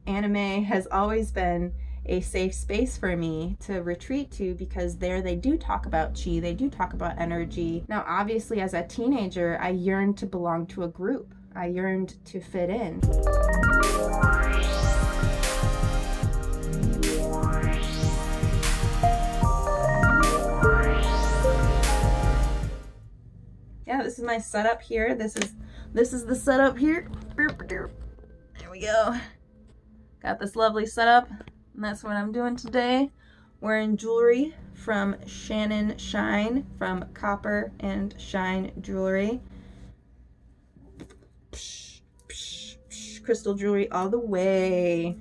Anime has always been a safe space for me to retreat to, because there they do talk about chi, they do talk about energy. Now, obviously, as a teenager, I yearned to belong to a group. I yearned to fit in. Yeah, this is my setup here. This is the setup here. There we go. Got this lovely setup, and that's what I'm doing today. Wearing jewelry from Shannon Shine, from Copper and Shine Jewelry. Psh, psh, psh, crystal jewelry all the way.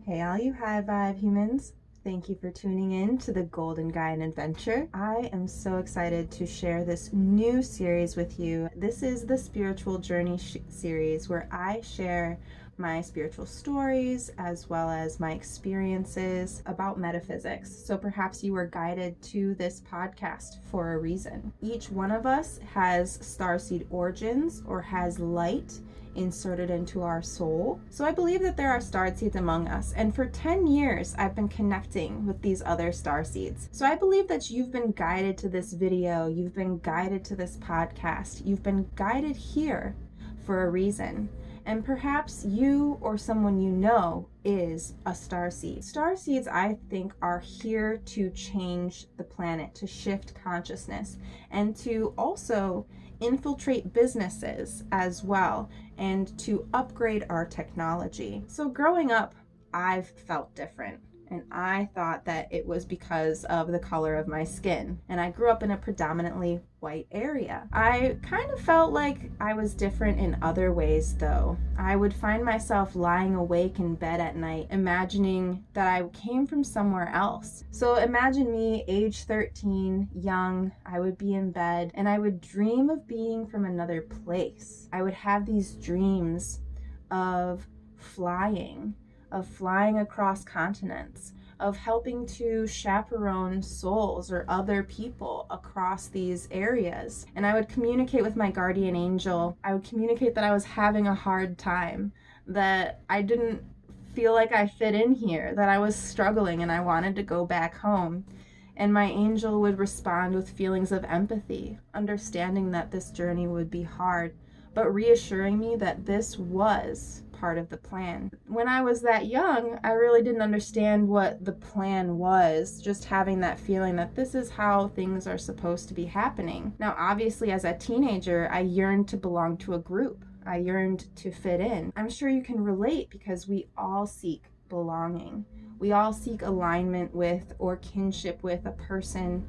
Hey, all you high vibe humans. Thank you for tuning in to the Golden Gaian Adventure. I am so excited to share this new series with you. This is the Spiritual Journey series, where I share my spiritual stories as well as my experiences about metaphysics. So perhaps you were guided to this podcast for a reason. Each one of us has starseed origins or has light inserted into our soul. So I believe that there are starseeds among us, and for 10 years I've been connecting with these other starseeds. So I believe that you've been guided to this video, you've been guided to this podcast, you've been guided here for a reason. And perhaps you or someone you know is a starseed. Starseeds, I think, are here to change the planet, to shift consciousness, and to also infiltrate businesses as well, and to upgrade our technology. So growing up, I've felt different, and I thought that it was because of the color of my skin. And I grew up in a predominantly white area. I kind of felt like I was different in other ways though. I would find myself lying awake in bed at night, imagining that I came from somewhere else. So imagine me, age 13, young, I would be in bed and I would dream of being from another place. I would have these dreams of flying across continents, of helping to chaperone souls or other people across these areas. And I would communicate with my guardian angel. I would communicate that I was having a hard time, that I didn't feel like I fit in here, that I was struggling and I wanted to go back home. And my angel would respond with feelings of empathy, understanding that this journey would be hard, but reassuring me that this was part of the plan. When I was that young, I really didn't understand what the plan was, just having that feeling that this is how things are supposed to be happening. Now, obviously, as a teenager, I yearned to belong to a group. I yearned to fit in. I'm sure you can relate, because we all seek belonging. We all seek alignment with or kinship with a person,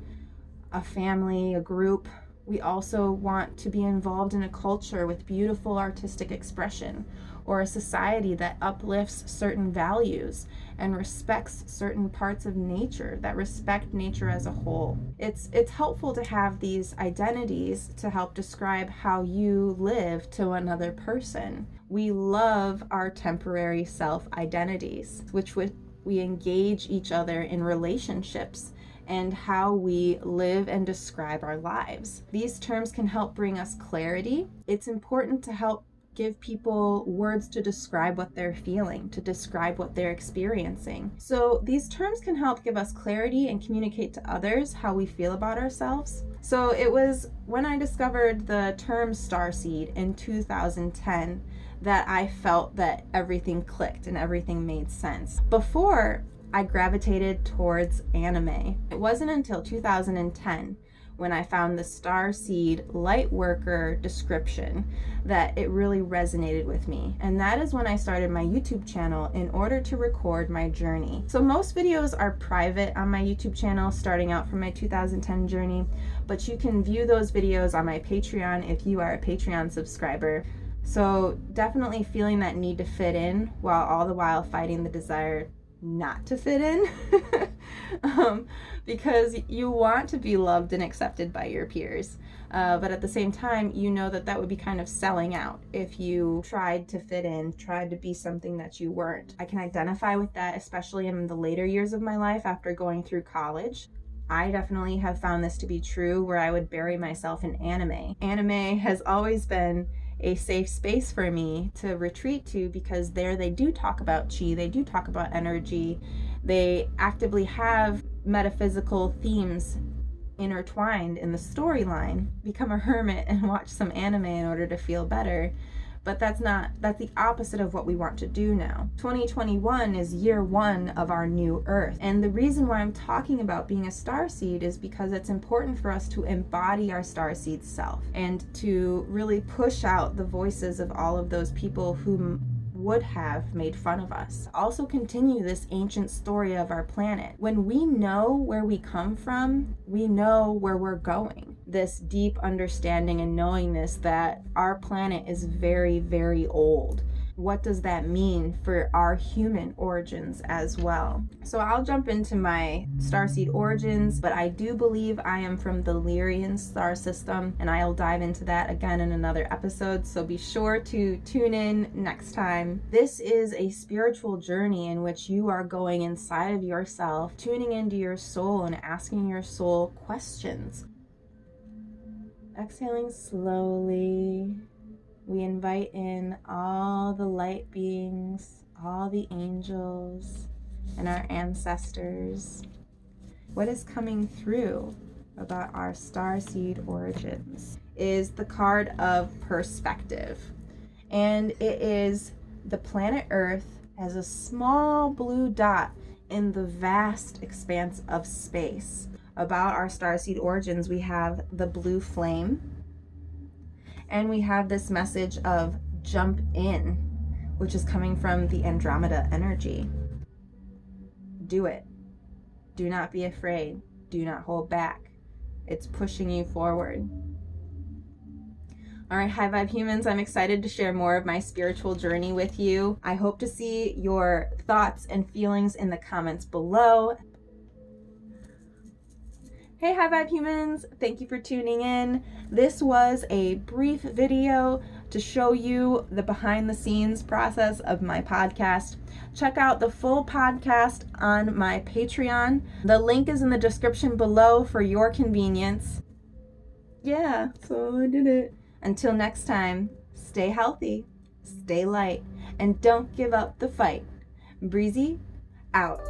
a family, a group. We also want to be involved in a culture with beautiful artistic expression, or a society that uplifts certain values and respects certain parts of nature, that respect nature as a whole. It's helpful to have these identities to help describe how you live to another person. We love our temporary self-identities, which we engage each other in relationships and how we live and describe our lives. These terms can help bring us clarity. It's important to help give people words to describe what they're feeling, to describe what they're experiencing. So these terms can help give us clarity and communicate to others how we feel about ourselves. So it was when I discovered the term starseed in 2010 that I felt that everything clicked and everything made sense. Before, I gravitated towards anime. It wasn't until 2010 when I found the Starseed Lightworker description that it really resonated with me. And that is when I started my YouTube channel in order to record my journey. So most videos are private on my YouTube channel, starting out from my 2010 journey, but you can view those videos on my Patreon if you are a Patreon subscriber. So definitely feeling that need to fit in, while all the while fighting the desire not to fit in. Because you want to be loved and accepted by your peers, but at the same time you know that that would be kind of selling out if you tried to fit in, tried to be something that you weren't. I can identify with that, especially in the later years of my life after going through college. I definitely have found this to be true, where I would bury myself in anime. Anime has always been a safe space for me to retreat to, because there they do talk about chi, they do talk about energy, they actively have metaphysical themes intertwined in the storyline. Become a hermit and watch some anime in order to feel better. But that's the opposite of what we want to do now. 2021 is year one of our new earth. And the reason why I'm talking about being a starseed is because it's important for us to embody our starseed self and to really push out the voices of all of those people who would have made fun of us. Also continue this ancient story of our planet. When we know where we come from, we know where we're going. This deep understanding and knowingness that our planet is very, very old. What does that mean for our human origins as well? So I'll jump into my starseed origins, but I do believe I am from the Lyrian star system, and I'll dive into that again in another episode, so be sure to tune in next time. This is a spiritual journey in which you are going inside of yourself, tuning into your soul and asking your soul questions. Exhaling slowly. We invite in all the light beings, all the angels, and our ancestors. What is coming through about our starseed origins is the card of perspective. And it is the planet Earth as a small blue dot in the vast expanse of space. About our starseed origins, we have the blue flame. And we have this message of jump in, which is coming from the Andromeda energy. Do it. Do not be afraid. Do not hold back. It's pushing you forward. All right, High Vibe humans, I'm excited to share more of my spiritual journey with you. I hope to see your thoughts and feelings in the comments below. Hey High Vibe humans, thank you for tuning in. This was a brief video to show you the behind the scenes process of my podcast. Check out the full podcast on my Patreon. The link is in the description below for your convenience. Yeah, so I did it. Until next time, stay healthy, stay light, and don't give up the fight. Breezy, out.